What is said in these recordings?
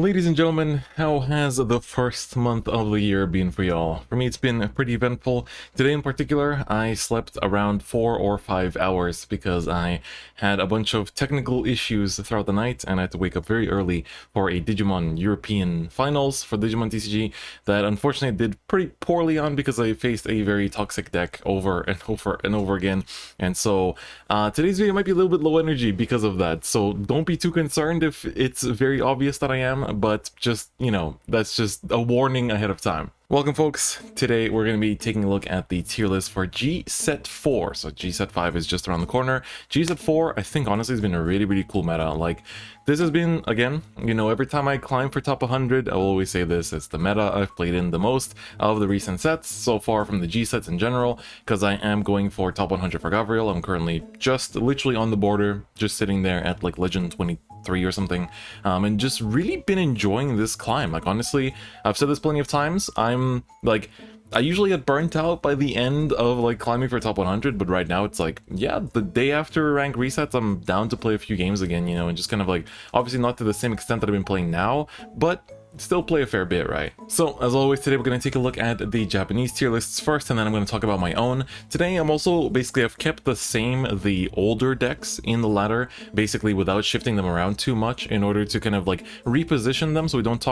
Ladies and gentlemen, how has the first month of the year been for y'all? For me, it's been pretty eventful. Today in particular, I slept around 4 or 5 hours because I had a bunch of technical issues throughout the night and I had to wake up very early for a Digimon European Finals for Digimon TCG that unfortunately I did pretty poorly on because I faced a very toxic deck over and over and over again. And so today's video might be a little bit low energy because of that. So don't be too concerned if it's very obvious that I am, but just, you know, that's just a warning ahead of time. Welcome folks, today we're going to be taking a look at the tier list for G Set 4, so G Set 5 is just around the corner. G Set 4, I think honestly has been a really cool meta. Like, this has been, again, you know, every time I climb for top 100, I will always say this, it's the meta I've played in the most of the recent sets, so far from the G sets in general, because I am going for top 100 for Gabriel. I'm currently just literally on the border, just sitting there at like Legend 23 or something, and just really been enjoying this climb. Like, honestly, I've said this plenty of times, I usually get burnt out by the end of like climbing for top 100, but right now it's like, yeah, the day after rank resets, I'm down to play a few games again, you know, and just kind of like, obviously not to the same extent that I've been playing now, but still play a fair bit, right? So, as always, today we're going to take a look at the Japanese tier lists first, and then I'm going to talk about my own. Today, I've kept the older decks in the ladder, basically without shifting them around too much in order to kind of like reposition them so we don't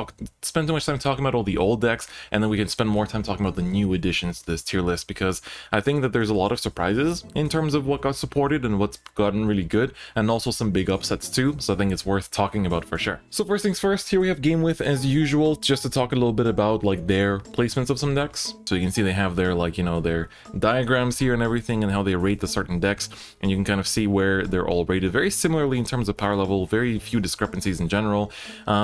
spend too much time talking about all the old decks, and then we can spend more time talking about the new additions to this tier list, because I think that there's a lot of surprises in terms of what got supported and what's gotten really good, and also some big upsets too, so I think it's worth talking about for sure. So first things first, here we have Game With as usual, just to talk a little bit about like their placements of some decks. So you can see they have their, like, you know, their diagrams here and everything, and how they rate the certain decks, and you can kind of see where they're all rated very similarly in terms of power level, very few discrepancies in general.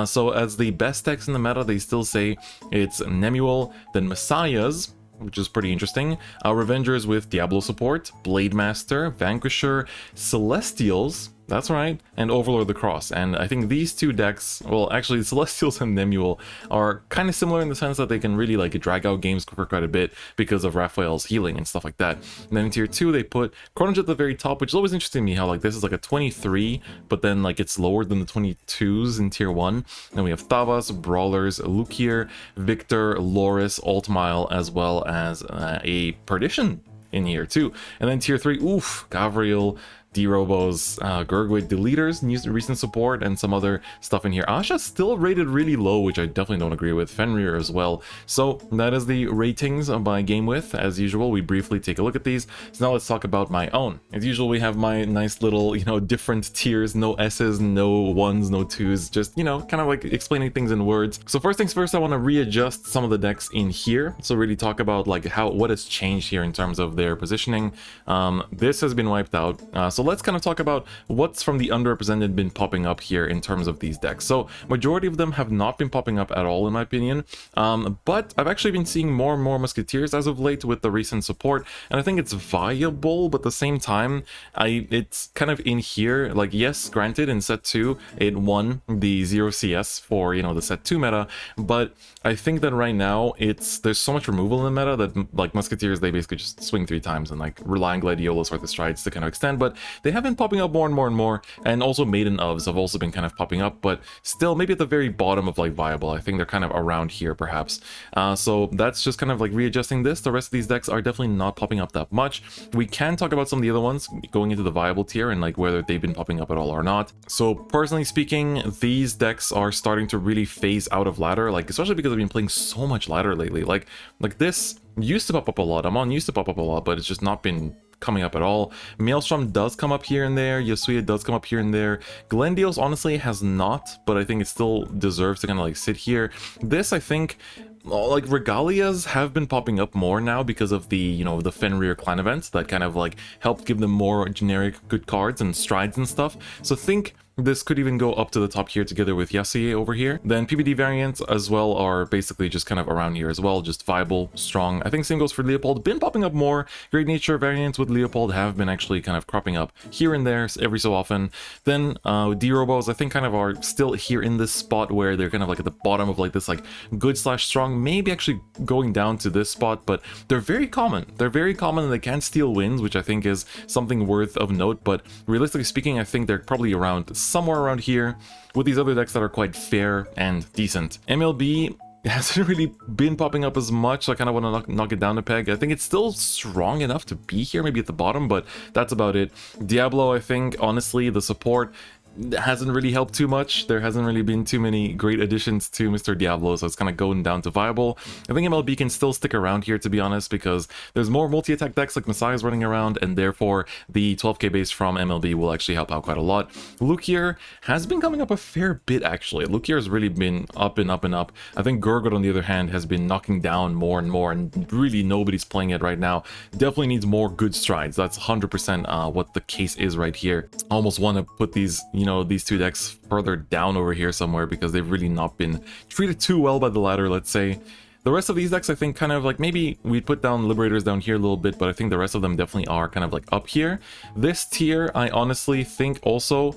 So as the best decks in the meta, they still say it's Nemuel, then Messiahs, which is pretty interesting, Revengers with Diablo support, Blade Master, Vanquisher, Celestials, that's right, and Overlord the Cross. And I think these two decks, well, actually Celestials and Nemuel, are kind of similar in the sense that they can really like drag out games for quite a bit because of Raphael's healing and stuff like that. And then in tier 2 they put Chronojet at the very top, which is always interesting to me how like this is like a 23, but then like it's lower than the 22s in tier 1. Then we have Tavas, Brawlers, Lukier, Victor, Loris, Altmile, as well as a Perdition in here too. And then tier 3, oof, Gavriel, D-Robos, Gurgwig, Deleters, recent support, and some other stuff in here. Asha's still rated really low, which I definitely don't agree with. Fenrir as well. So that is the ratings by Game With. As usual, we briefly take a look at these. So now let's talk about my own. As usual, we have my nice little, you know, different tiers, no S's, no 1s, no 2s, just, you know, kind of like explaining things in words. So first things first, I want to readjust some of the decks in here. So really talk about like what has changed here in terms of their positioning. This has been wiped out. So let's kind of talk about what's from the underrepresented been popping up here in terms of these decks. So majority of them have not been popping up at all in my opinion, but I've actually been seeing more and more Musketeers as of late with the recent support, and I think it's viable, but at the same time it's kind of in here. Like, yes, granted, in set 2 it won the 0 CS for, you know, the set 2 meta, but I think that right now there's so much removal in the meta that like Musketeers, they basically just swing 3 times and like rely on Gladiolus or the Strides to kind of extend, but they have been popping up more and more and more, and also Maiden ofs have also been kind of popping up, but still maybe at the very bottom of like viable. I think they're kind of around here perhaps. So that's just kind of like readjusting this. The rest of these decks are definitely not popping up that much. We can talk about some of the other ones going into the viable tier and like whether they've been popping up at all or not. So personally speaking, these decks are starting to really phase out of ladder, like especially because I've been playing so much ladder lately. Like this used to pop up a lot, Amon used to pop up a lot, but it's just not been coming up at all. Maelstrom does come up here and there, Yasuya does come up here and there, Glendios honestly has not, but I think it still deserves to kind of like sit here. This, I think, like Regalias have been popping up more now because of the, you know, the Fenrir clan events that kind of like helped give them more generic good cards and strides and stuff. So think this could even go up to the top here together with Yasuye over here. Then PBD variants as well are basically just kind of around here as well, just viable, strong. I think same goes for Leopold. Been popping up more. Great Nature variants with Leopold have been actually kind of cropping up here and there every so often. Then D-Robos I think kind of are still here in this spot where they're kind of like at the bottom of like this like good slash strong, maybe actually going down to this spot, but they're very common. They're very common and they can steal wins, which I think is something worth of note, but realistically speaking, I think they're probably around somewhere around here, with these other decks that are quite fair and decent. MLB hasn't really been popping up as much, so I kind of want to knock it down a peg. I think it's still strong enough to be here, maybe at the bottom, but that's about it. Diablo, I think, honestly, the support hasn't really helped too much. There hasn't really been too many great additions to Mr. Diablo, so it's kind of going down to viable. I think MLB can still stick around here, to be honest, because there's more multi-attack decks like Messiah's running around, and therefore the 12k base from MLB will actually help out quite a lot. Lukier has been coming up a fair bit, actually. Lukier has really been up and up and up. I think Gurgut, on the other hand, has been knocking down more and more, and really nobody's playing it right now. Definitely needs more good strides. That's 100% what the case is right here. I almost want to put these, these two decks further down over here somewhere, because they've really not been treated too well by the ladder, let's say. The rest of these decks, I think, kind of like, maybe we'd put down Liberators down here a little bit, but I think the rest of them definitely are kind of like up here. This tier, I honestly think also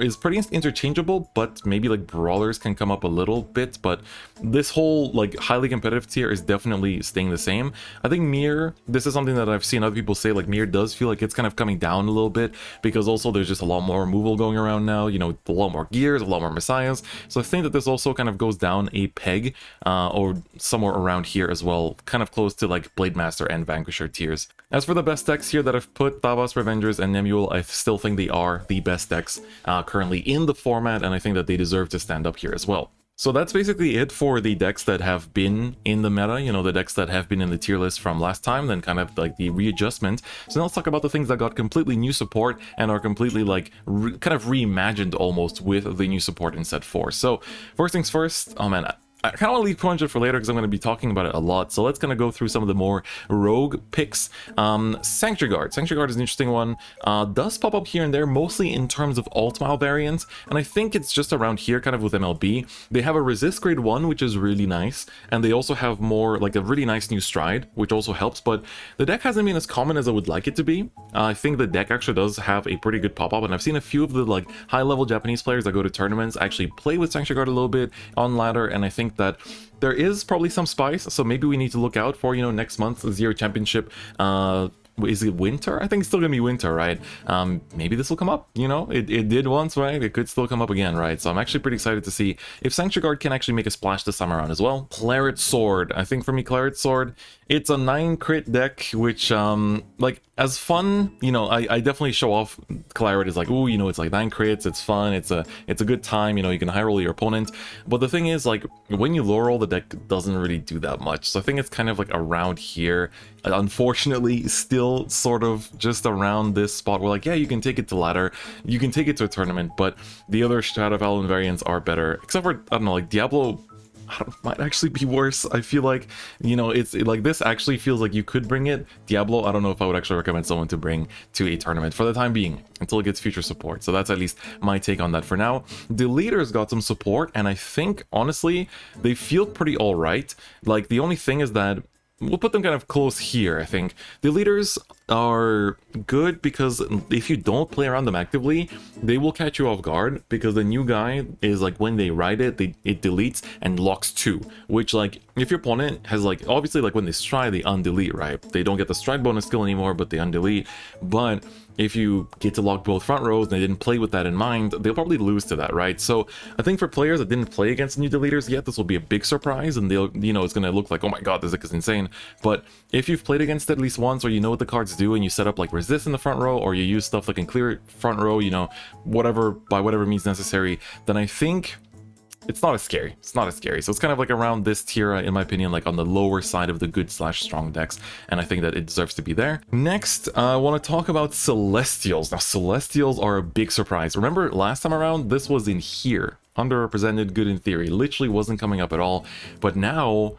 is pretty interchangeable, but maybe like Brawlers can come up a little bit, but this whole like highly competitive tier is definitely staying the same. I think Mir, this is something that I've seen other people say, like Mir does feel like it's kind of coming down a little bit, because also there's just a lot more removal going around now, a lot more gears, a lot more Messiahs. So I think that this also kind of goes down a peg, or somewhere around here as well, kind of close to like Blade Master and Vanquisher tiers. As for the best decks here that I've put, Tavas, Revengers, and Nemuel, I still think they are the best decks currently in the format, and I think that they deserve to stand up here as well. So that's basically it for the decks that have been in the meta, the decks that have been in the tier list from last time, then kind of like the readjustment. So now let's talk about the things that got completely new support and are completely like kind of reimagined almost with the new support in set 4. So first things first, oh man, I kind of want to leave Project for later because I'm going to be talking about it a lot. So let's kind of go through some of the more rogue picks. Sanctuary Guard. Sanctuary Guard is an interesting one. Does pop up here and there, mostly in terms of alt-mile variants. And I think it's just around here, kind of with MLB. They have a resist grade 1, which is really nice. And they also have more, like a really nice new stride, which also helps. But the deck hasn't been as common as I would like it to be. I think the deck actually does have a pretty good pop-up. And I've seen a few of the like high-level Japanese players that go to tournaments actually play with Sanctuary Guard a little bit on ladder. And I think that there is probably some spice, so maybe we need to look out for, next month's Zero Championship. Is it winter? I think it's still gonna be winter, right? Maybe this will come up, it did once, right? It could still come up again, right? So I'm actually pretty excited to see if Sanctuary Guard can actually make a splash this time around as well. Claret Sword. I think for me, Claret Sword, it's a 9 crit deck, which, like, as fun, I definitely show off Claret is like, ooh, it's like 9 crits, it's fun, it's a good time, you can high roll your opponent. But the thing is, like, when you low roll, the deck doesn't really do that much. So I think it's kind of like around here. Unfortunately, still sort of just around this spot where, like, yeah, you can take it to ladder, you can take it to a tournament, but the other Shadow of Alun variants are better. Except for, I don't know, like Diablo might actually be worse. I feel like, it's like this actually feels like you could bring it. Diablo, I don't know if I would actually recommend someone to bring to a tournament for the time being until it gets future support. So that's at least my take on that for now. The leaders got some support, and I think honestly they feel pretty all right. Like the only thing is that we'll put them kind of close here, I think. The leaders are good because if you don't play around them actively, they will catch you off guard, because the new guy is like, when they ride it, it deletes and locks 2, which, like, if your opponent has, like, obviously, like, when they stride, they undelete, right? They don't get the stride bonus skill anymore, but they undelete. But if you get to lock both front rows and they didn't play with that in mind, they'll probably lose to that, right? So I think for players that didn't play against new deleters yet, this will be a big surprise, and they'll, it's going to look like, oh my god, this deck is insane. But if you've played against it at least once, or you know what the cards do, and you set up like resist in the front row, or you use stuff that can clear front row, whatever, by whatever means necessary, then I think it's not as scary. It's not as scary. So it's kind of like around this tier, in my opinion, like on the lower side of the good/strong decks, and I think that it deserves to be there. Next, I want to talk about Celestials. Now, Celestials are a big surprise. Remember last time around, this was in here, underrepresented, good in theory, literally wasn't coming up at all, but now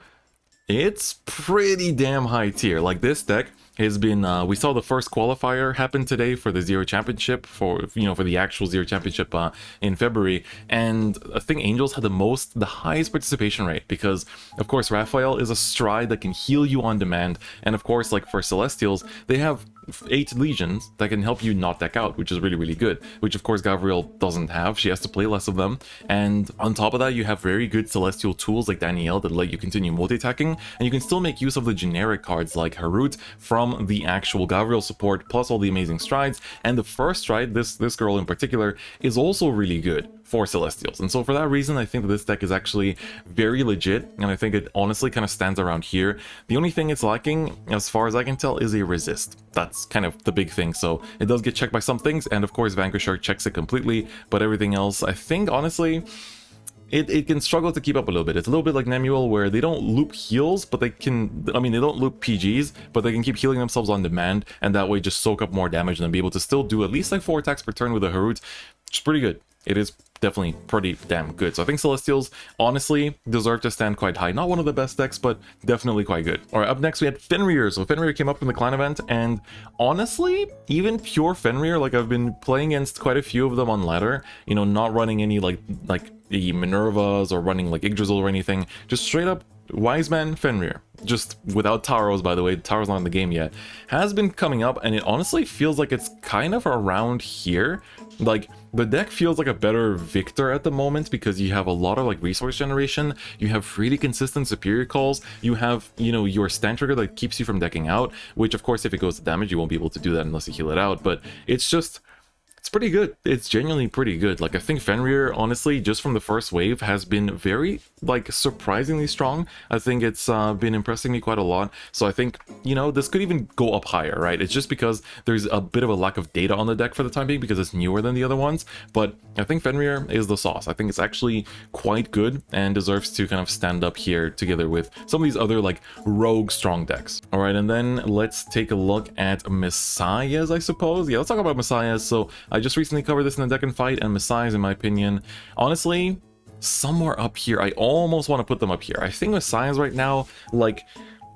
it's pretty damn high tier. Like, this deck has been, we saw the first qualifier happen today for the Zero Championship, for the actual Zero Championship in February, and I think Angels had the highest participation rate, because of course Raphael is a stride that can heal you on demand, and of course, like, for Celestials, they have 8 legions that can help you not deck out, which is really, really good, which of course Gavriel doesn't have. She has to play less of them. And on top of that, you have very good celestial tools like Danielle that let you continue multi-attacking, and you can still make use of the generic cards like Harut from the actual Gavriel support, plus all the amazing strides. And the first stride, this girl in particular, is also really good for Celestials. And so for that reason, I think that this deck is actually very legit, and I think it honestly kind of stands around here. The only thing it's lacking, as far as I can tell, is a resist. That's kind of the big thing. So it does get checked by some things, and of course Vanquisher checks it completely, but everything else, I think, honestly, it can struggle to keep up a little bit. It's a little bit like Nemuel, where they don't loop heals, but they can, I mean, they don't loop PGs, but they can keep healing themselves on demand, and that way just soak up more damage and be able to still do at least like 4 attacks per turn with a Harut, which is pretty good. It is definitely pretty damn good. So I think Celestials honestly deserve to stand quite high. Not one of the best decks, but definitely quite good. All right, up next we had Fenrir. So Fenrir came up in the clan event, and honestly, even pure Fenrir, like I've been playing against quite a few of them on ladder, you know, not running any like the Minervas or running like Yggdrasil or anything, just straight up Wise Man Fenrir, just without Taros, by the way. Taro's not in the game yet, has been coming up, and it honestly feels like it's kind of around here. Like, the deck feels like a better Victor at the moment, because you have a lot of like resource generation, you have really consistent superior calls, you have, you know, your stand trigger that keeps you from decking out, which of course if it goes to damage you won't be able to do that unless you heal it out, but it's just, it's pretty good. It's genuinely pretty good. Like, I think Fenrir, honestly, just from the first wave, has been very, like, surprisingly strong. I think it's been impressing me quite a lot. So I think, you know, this could even go up higher, right? It's just because there's a bit of a lack of data on the deck for the time being, because it's newer than the other ones. But I think Fenrir is the sauce. I think it's actually quite good and deserves to kind of stand up here together with some of these other, like, rogue strong decks. All right, and then let's take a look at Messiahs, I suppose. Yeah, let's talk about Messiahs. So I just recently covered this in the DifferentFight, and Messiahs, in my opinion, honestly, somewhere up here. I almost want to put them up here. I think Messiahs right now, like,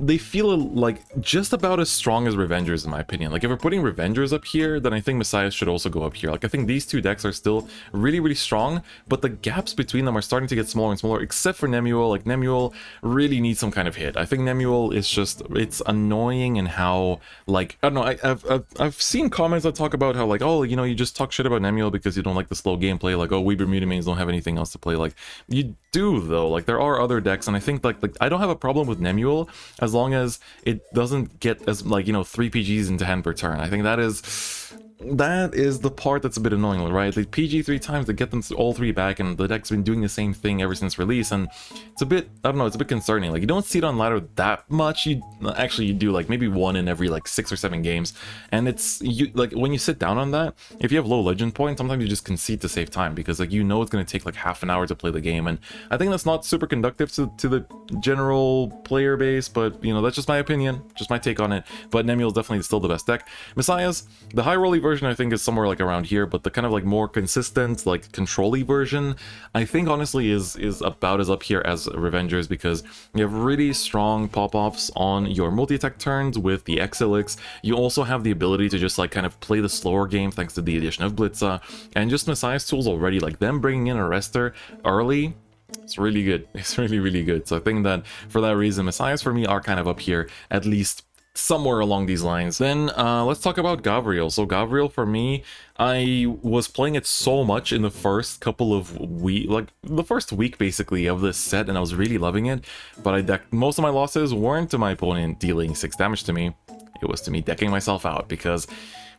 they feel like just about as strong as Revengers, in my opinion. Like, if we're putting Revengers up here, then I think Messiahs should also go up here. Like, I think these two decks are still really, really strong, but the gaps between them are starting to get smaller and smaller, except for Nemuel. Like, Nemuel really needs some kind of hit. I think Nemuel is just, it's annoying in how, like, I don't know, I've seen comments that talk about how, like, oh, you know, you just talk shit about Nemuel because you don't like the slow gameplay, like, oh, we Bermuda mains don't have anything else to play. Like, you do, though. Like, there are other decks, and I think, like I don't have a problem with Nemuel as long as it doesn't get as, like, you know, 3 PGs into hand per turn. I think that is the part that's a bit annoying, right? They PG 3 times to get them all 3 back, and the deck's been doing the same thing ever since release, and it's a bit, I don't know, it's a bit concerning. Like, you don't see it on ladder that much. You actually, you do, like, maybe 1 in every, like, 6 or 7 games, and it's, you, like, when you sit down on that, if you have low legend points, sometimes you just concede to save time, because, like, you know it's going to take, like, half an hour to play the game, and I think that's not super conductive to the general player base, but, you know, that's just my opinion, just my take on it. But Nemuel is definitely still the best deck. Messiahs, the high rolly version, I think, is somewhere like around here, but the kind of like more consistent, like, control-y version, I think honestly is about as up here as Revengers, because you have really strong pop-offs on your multi-attack turns with the Exilix. You also have the ability to just, like, kind of play the slower game thanks to the addition of Blitza, and just Messiah's tools already, like them bringing in Arrestor early, it's really good. It's really, really good. So I think that for that reason, Messiahs for me are kind of up here, at least somewhere along these lines. Then let's talk about Gavriel. So Gavriel, for me, I was playing it so much in the first couple of weeks, like the first week basically of this set, and I was really loving it, but most of my losses weren't to my opponent dealing 6 damage to me. It was to me decking myself out, because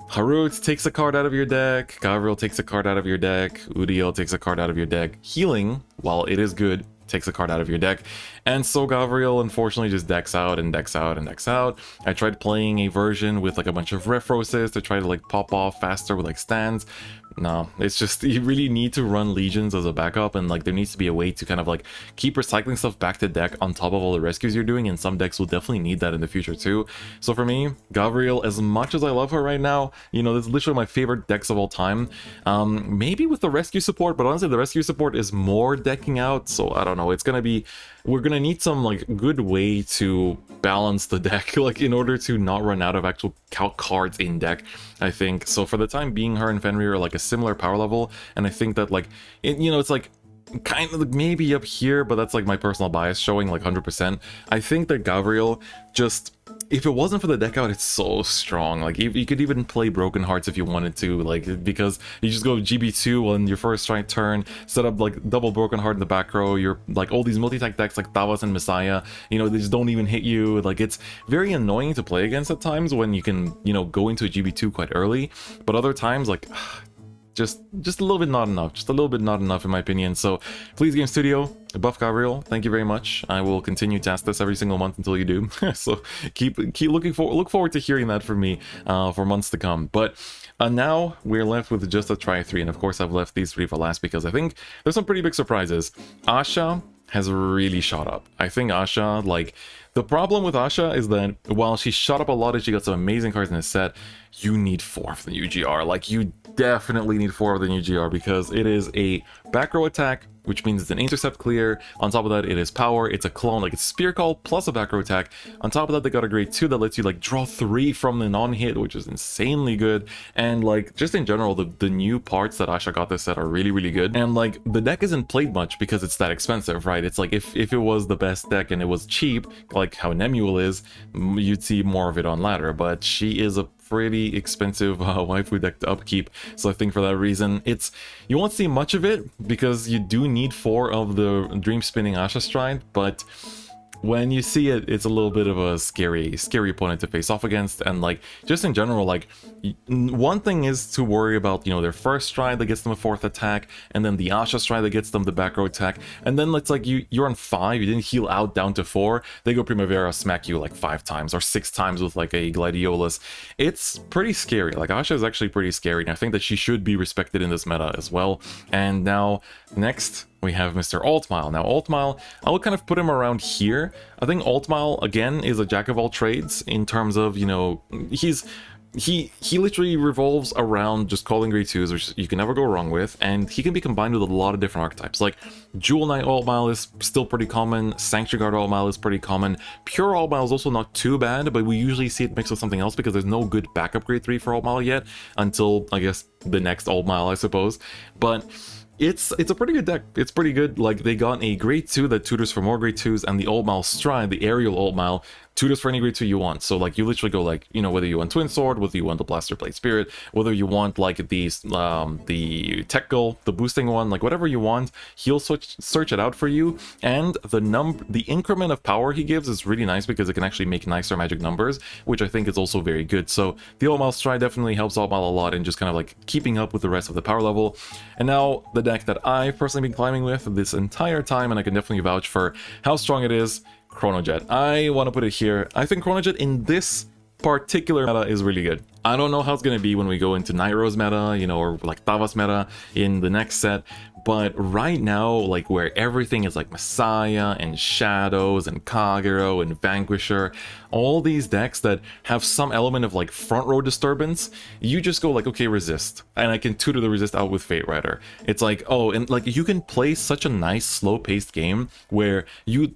Harut takes a card out of your deck, Gavriel takes a card out of your deck, Udiel takes a card out of your deck. Healing, while it is good, takes a card out of your deck, and so Gavriel unfortunately just decks out and decks out and decks out. I tried playing a version with, like, a bunch of Refroses to try to, like, pop off faster with, like, stands. No, it's just, you really need to run Legions as a backup, and, like, there needs to be a way to kind of, like, keep recycling stuff back to deck on top of all the rescues you're doing, and some decks will definitely need that in the future too. So for me, Gavriel, as much as I love her right now, you know, this is literally my favorite decks of all time. Maybe with the rescue support, but honestly the rescue support is more decking out, so I don't know, it's gonna be, we're gonna need some, like, good way to balance the deck, like, in order to not run out of actual cards in deck, I think. So for the time being, her and Fenrir are, like, a similar power level, and I think that, like, you know, it's like kind of maybe up here, but that's like my personal bias showing like 100%. I think that Gabriel just, if it wasn't for the deck out, it's so strong. Like you could even play Broken Hearts if you wanted to, like, because you just go GB2 on your first strike turn, set up like double Broken Heart in the back row. You're like all these multi-attack decks like Tavas and Messiah, you know, they just don't even hit you. Like it's very annoying to play against at times when you can, you know, go into a GB2 quite early, but other times like just a little bit not enough, just a little bit not enough in my opinion. So please, Game Studio, buff Gabriel, thank you very much. I will continue to ask this every single month until you do. So keep look forward to hearing that from me for months to come. But now we're left with just a try 3, and of course I've left these 3 for last because I think there's some pretty big surprises. Asha has really shot up. I think Asha, like, the problem with Asha is that while she shot up a lot and she got some amazing cards in this set, you need 4 of the UGR. Like, you definitely need 4 of the UGR because it is a back row attack, which means it's an intercept clear. On top of that, it is power. It's a clone, like it's Spear Call plus a back row attack. On top of that, they got a grade 2 that lets you like draw 3 from the non-hit, which is insanely good. And like just in general, the new parts that Asha got this set are really, really good. And like the deck isn't played much because it's that expensive, right? It's like if it was the best deck and it was cheap, like how Nemuel is, you'd see more of it on ladder. But she is a pretty expensive waifu deck to upkeep, so I think for that reason you won't see much of it because you do need 4 of the Dream Spinning Asha Stride, but when you see it, it's a little bit of a scary opponent to face off against. And like just in general, like one thing is to worry about, you know, their first stride that gets them a 4th attack, and then the Asha stride that gets them the back row attack, and then it's like you're on 5, you didn't heal out down to 4, they go Primavera, smack you like 5 times or 6 times with like a Gladiolus. It's pretty scary. Like Asha is actually pretty scary, and I think that she should be respected in this meta as well. And now next we have Mr. Altmile. Now Altmile, I would kind of put him around here. I think Altmile again is a jack of all trades in terms of, you know, he literally revolves around just calling grade 2s, which you can never go wrong with, and he can be combined with a lot of different archetypes. Like Jewel Knight Altmile is still pretty common, Sanctuary Guard Altmile is pretty common, Pure Altmile is also not too bad, but we usually see it mixed with something else because there's no good backup grade 3 for Altmile yet, until I guess the next Altmile, I suppose. But it's a pretty good deck. It's pretty good. Like they got a grade 2 that tutors for more grade 2s, and the Altmile Stride, the aerial Altmile, tutors for any grade 2 you want. So like you literally go like, you know, whether you want Twin Sword, whether you want the Blaster Blade Spirit, whether you want like the Tech Gull, the boosting one, like whatever you want, he'll search it out for you. And the increment of power he gives is really nice because it can actually make nicer magic numbers, which I think is also very good. So the Altmile Stride definitely helps Altmile a lot in just kind of like keeping up with the rest of the power level. And now the deck that I've personally been climbing with this entire time, and I can definitely vouch for how strong it is, Chronojet. I want to put it here. I think Chronojet in this particular meta is really good. I don't know how it's going to be when we go into Night Rose meta, you know, or like Tavas meta in the next set, but right now, like where everything is like Messiah and Shadows and Kagero and Vanquisher, all these decks that have some element of like front row disturbance, you just go like, okay, resist, and I can tutor the resist out with Fate Rider. It's like, oh, and like you can play such a nice slow-paced game where you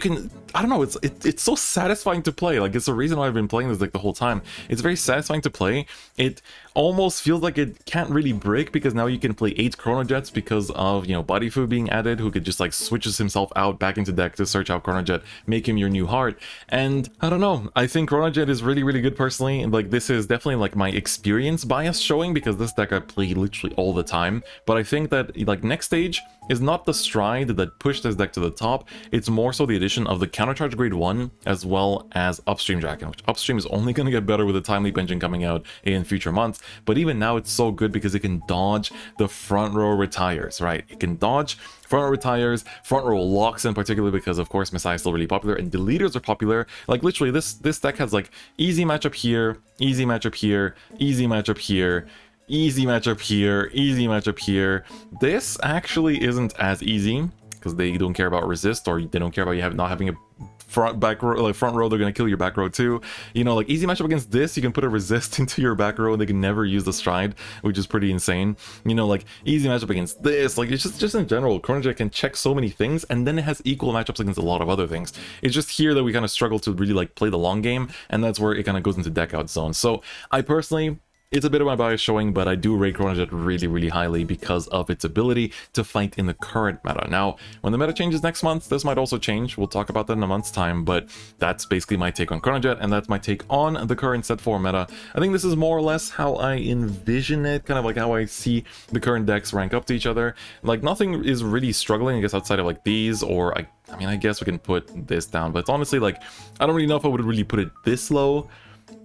can, I don't know, it's so satisfying to play. Like it's the reason why I've been playing this like the whole time. It's very satisfying to play. It almost feels like it can't really break because now you can play 8 Chronojets because of, you know, Body Food being added, who could just like switches himself out back into deck to search out Chronojet, make him your new heart. And I don't know, I think Chronojet is really, really good personally. Like this is definitely like my experience bias showing because this deck I play literally all the time. But I think that like next stage is not the stride that pushed this deck to the top, it's more so the addition of the countercharge grade 1 as well as upstream Draken, which upstream is only going to get better with the Time Leap engine coming out in future months. But even now it's so good because it can dodge the front row retires, right? It can dodge front row retires, front row locks in particular because of course Messiah is still really popular and deleters are popular. Like literally this deck has like easy matchup here, easy matchup here, easy matchup here, easy matchup here, easy matchup here. This actually isn't as easy because they don't care about resist, or they don't care about you not having a front row, they're gonna kill your back row too. You know, like easy matchup against this, you can put a resist into your back row and they can never use the stride, which is pretty insane. You know, like easy matchup against this, like it's just in general, Chronojet can check so many things, and then it has equal matchups against a lot of other things. It's just here that we kind of struggle to really like play the long game, and that's where it kind of goes into deck out zone. So I personally It's a bit of my bias showing, but I do rate Chronojet really highly because of its ability to fight in the current meta. Now, when the meta changes next month, this might also change. We'll talk about that in a month's time, but that's basically my take on Chronojet, and that's my take on the current set 4 meta. I think this is more or less how I envision it, kind of like how I see the current decks rank up to each other. Like, nothing is really struggling, I guess, outside of like these, or I mean, I guess we can put this down, but it's honestly like, I don't really know if I would really put it this low.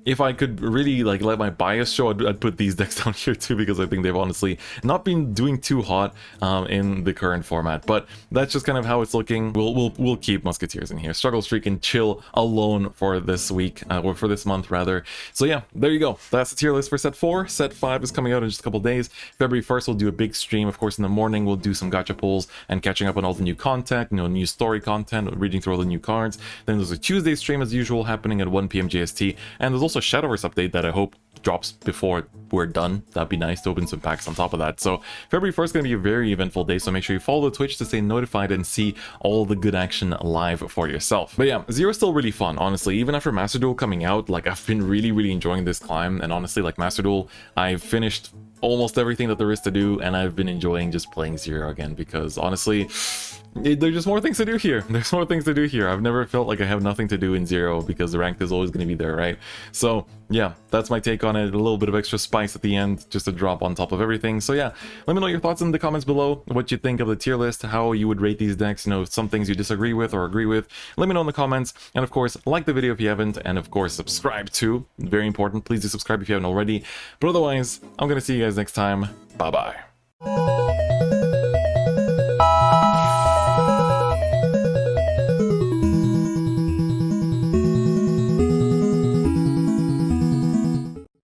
If I could really like let my bias show, I'd put these decks down here too, because I think they've honestly not been doing too hot in the current format. But that's just kind of how it's looking. We'll keep Musketeers in here. Struggle Streak and Chill alone for this week, or for this month rather. So yeah, there you go. That's the tier list for set 4. Set 5 is coming out in just a couple days. February 1st we'll do a big stream. Of course, in the morning we'll do some gacha pulls and catching up on all the new content, you know, new story content, reading through all the new cards. Then there's a Tuesday stream as usual happening at 1 p.m. GST, and there's also Shadowverse update that I hope drops before we're done. That'd be nice to open some packs on top of that. So February 1st is going to be a very eventful day, so make sure you follow the Twitch to stay notified and see all the good action live for yourself. But yeah, Zero is still really fun, honestly. Even after Master Duel coming out, like, I've been really enjoying this climb, and honestly, like, Master Duel, I've finished almost everything that there is to do, and I've been enjoying just playing Zero again, because honestly, there's just more things to do here. There's more things to do here. I've never felt like I have nothing to do in Zero, because the rank is always going to be there, right? So yeah, that's my take on it. A little bit of extra spice at the end, just to drop on top of everything. So yeah, let me know your thoughts in the comments below, what you think of the tier list, how you would rate these decks, you know, some things you disagree with or agree with. Let me know in the comments, and of course, like the video if you haven't, and of course, subscribe too. Very important. Please do subscribe if you haven't already. But otherwise, I'm going to see you guys next time. Bye-bye.